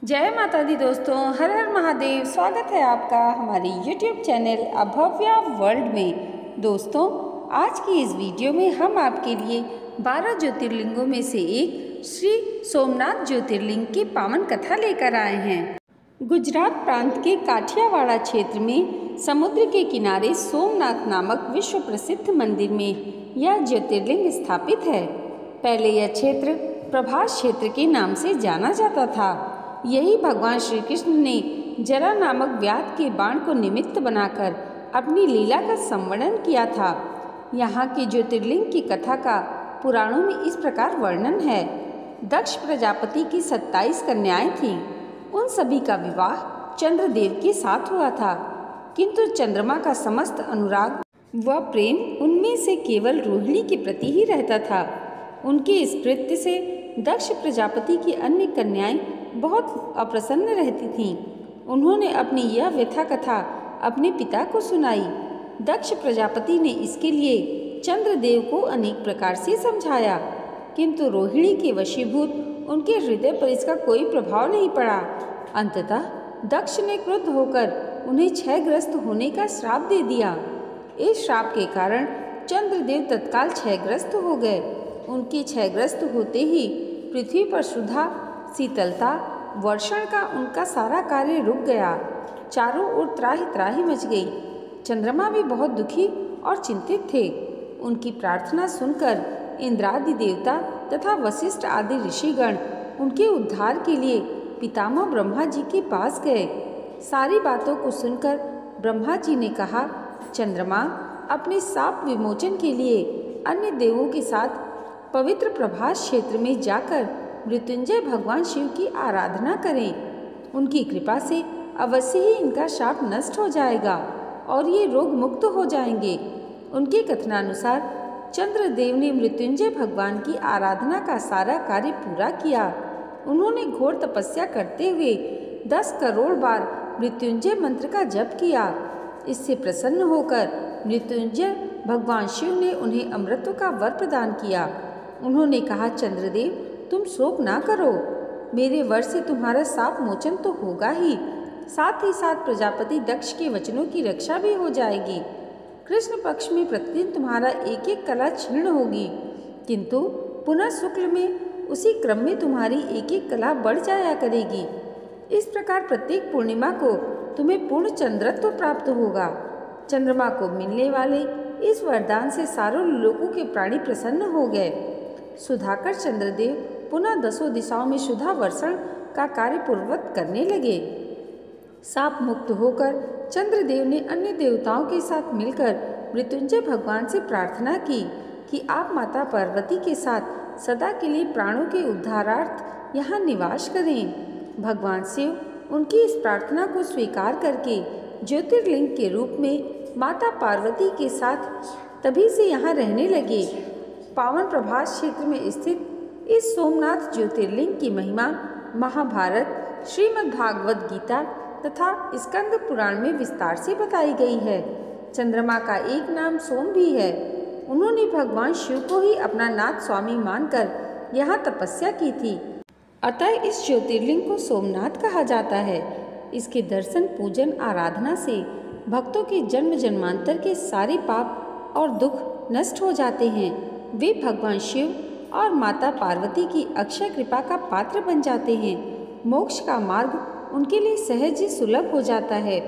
जय माता दी दोस्तों, हर हर महादेव। स्वागत है आपका हमारे YouTube चैनल अभव्या वर्ल्ड में। दोस्तों, आज की इस वीडियो में हम आपके लिए 12 ज्योतिर्लिंगों में से एक श्री सोमनाथ ज्योतिर्लिंग की पावन कथा लेकर आए हैं। गुजरात प्रांत के काठियावाड़ क्षेत्र में समुद्र के किनारे सोमनाथ नामक विश्व प्रसिद्ध मंदिर में यह ज्योतिर्लिंग स्थापित है। पहले यह क्षेत्र प्रभास क्षेत्र के नाम से जाना जाता था। यही भगवान श्री कृष्ण ने जरा नामक व्याध के बाण को निमित्त बनाकर अपनी लीला का संवर्णन किया था। यहाँ के ज्योतिर्लिंग की कथा का पुराणों में इस प्रकार वर्णन है। दक्ष प्रजापति की 27 कन्याएं थीं। उन सभी का विवाह चंद्रदेव के साथ हुआ था, किंतु चंद्रमा का समस्त अनुराग व प्रेम उनमें से केवल रोहिणी के प्रति ही रहता था। उनके इस कृत्य से दक्ष प्रजापति की अन्य कन्याएं बहुत अप्रसन्न रहती थीं। उन्होंने अपनी यह व्यथा कथा अपने पिता को सुनाई। दक्ष प्रजापति ने इसके लिए चंद्रदेव को अनेक प्रकार से समझाया, किंतु रोहिणी के वशीभूत उनके हृदय पर इसका कोई प्रभाव नहीं पड़ा। अंततः दक्ष ने क्रुद्ध होकर उन्हें क्षयग्रस्त होने का श्राप दे दिया। इस श्राप के कारण चंद्रदेव तत्काल क्षयग्रस्त हो गए। उनके क्षयग्रस्त होते ही पृथ्वी पर सुधा, शीतलता, वर्षण का उनका सारा कार्य रुक गया। चारों ओर त्राहि त्राहि मच गई। चंद्रमा भी बहुत दुखी और चिंतित थे। उनकी प्रार्थना सुनकर इंद्रादि देवता तथा वशिष्ठ आदि ऋषिगण उनके उद्धार के लिए पितामह ब्रह्मा जी के पास गए। सारी बातों को सुनकर ब्रह्मा जी ने कहा, चंद्रमा, अपने शाप विमोचन के लिए अन्य देवों के साथ पवित्र प्रभास क्षेत्र में जाकर मृत्युंजय भगवान शिव की आराधना करें। उनकी कृपा से अवश्य ही इनका शाप नष्ट हो जाएगा और ये रोग मुक्त हो जाएंगे। उनके कथनानुसार चंद्रदेव ने मृत्युंजय भगवान की आराधना का सारा कार्य पूरा किया। उन्होंने घोर तपस्या करते हुए 10 करोड़ बार मृत्युंजय मंत्र का जप किया। इससे प्रसन्न होकर मृत्युंजय भगवान शिव ने उन्हें अमृत का वर प्रदान किया। उन्होंने कहा, चंद्रदेव, तुम शोक ना करो। मेरे वर से तुम्हारा शाप मोचन तो होगा ही, साथ ही साथ प्रजापति दक्ष के वचनों की रक्षा भी हो जाएगी। कृष्ण पक्ष में प्रतिदिन तुम्हारा एक एक कला क्षीण होगी, किंतु पुनः शुक्ल में उसी क्रम में तुम्हारी एक एक कला बढ़ जाया करेगी। इस प्रकार प्रत्येक पूर्णिमा को तुम्हें पूर्ण चंद्रत्व प्राप्त होगा। चंद्रमा को मिलने वाले इस वरदान से सारों लोगों के प्राणी प्रसन्न हो गए। सुधाकर चंद्रदेव पुनः 10 दिशाओं में सुधा वर्षण का कार्य पूर्ववत करने लगे। शाप मुक्त होकर चंद्रदेव ने अन्य देवताओं के साथ मिलकर मृत्युंजय भगवान से प्रार्थना की कि आप माता पार्वती के साथ सदा के लिए प्राणों के उद्धारार्थ यहाँ निवास करें। भगवान शिव उनकी इस प्रार्थना को स्वीकार करके ज्योतिर्लिंग के रूप में माता पार्वती के साथ तभी से यहाँ रहने लगे। पावन प्रभास क्षेत्र में स्थित इस सोमनाथ ज्योतिर्लिंग की महिमा महाभारत, श्रीमद् भागवत गीता तथा स्कंद पुराण में विस्तार से बताई गई है। चंद्रमा का एक नाम सोम भी है। उन्होंने भगवान शिव को ही अपना नाथ स्वामी मानकर यहाँ तपस्या की थी। अतः इस ज्योतिर्लिंग को सोमनाथ कहा जाता है। इसके दर्शन, पूजन, आराधना से भक्तों के जन्म जन्मांतर के सारे पाप और दुख नष्ट हो जाते हैं। वे भगवान शिव और माता पार्वती की अक्षय कृपा का पात्र बन जाते हैं। मोक्ष का मार्ग उनके लिए सहज ही सुलभ हो जाता है।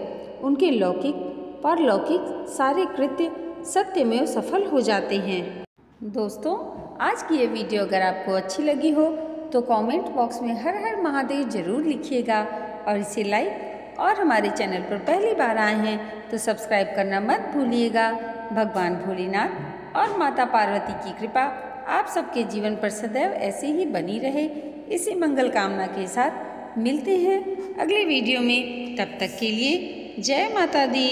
उनके लौकिक परलौकिक सारे कृत्य सत्यमेव सफल हो जाते हैं। दोस्तों, आज की ये वीडियो अगर आपको अच्छी लगी हो तो कमेंट बॉक्स में हर हर महादेव जरूर लिखिएगा और इसे लाइक और हमारे चैनल पर पहली बार आए हैं तो सब्सक्राइब करना मत भूलिएगा। भगवान भोलेनाथ और माता पार्वती की कृपा आप सबके जीवन पर सदैव ऐसे ही बनी रहे, इसी मंगल कामना के साथ मिलते हैं अगले वीडियो में। तब तक के लिए जय माता दी,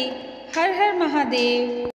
हर हर महादेव।